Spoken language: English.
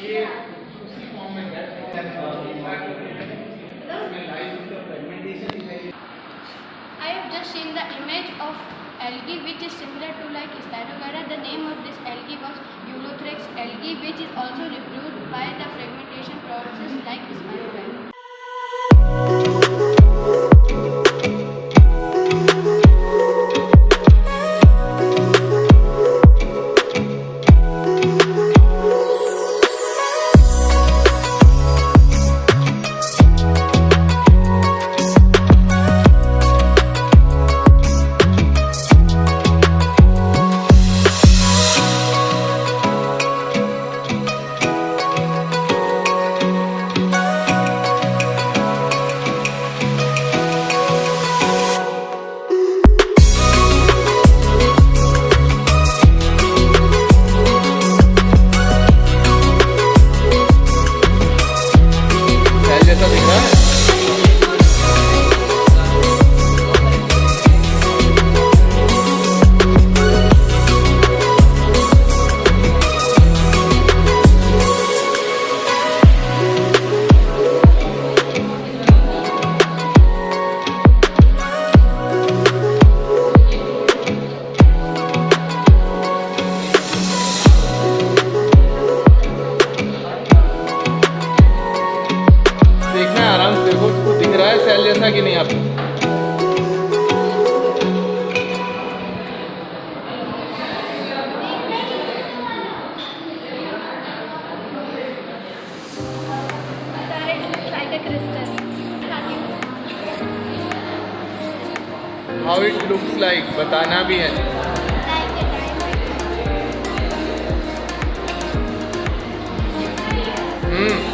ये उसी फॉर्म में है। I have just seen the image of algae which is similar to like Statogyra. The name of this algae was Eulothrix algae, which is also reviewed by the fragmentation process like Statogyra. जैसा दिख रहा है। देखना है आराम से, देखो उसको दिख रहा है सेल जैसा कि नहीं आपको। It looks like a crystal. How it looks like बताना भी है। Like a diamond.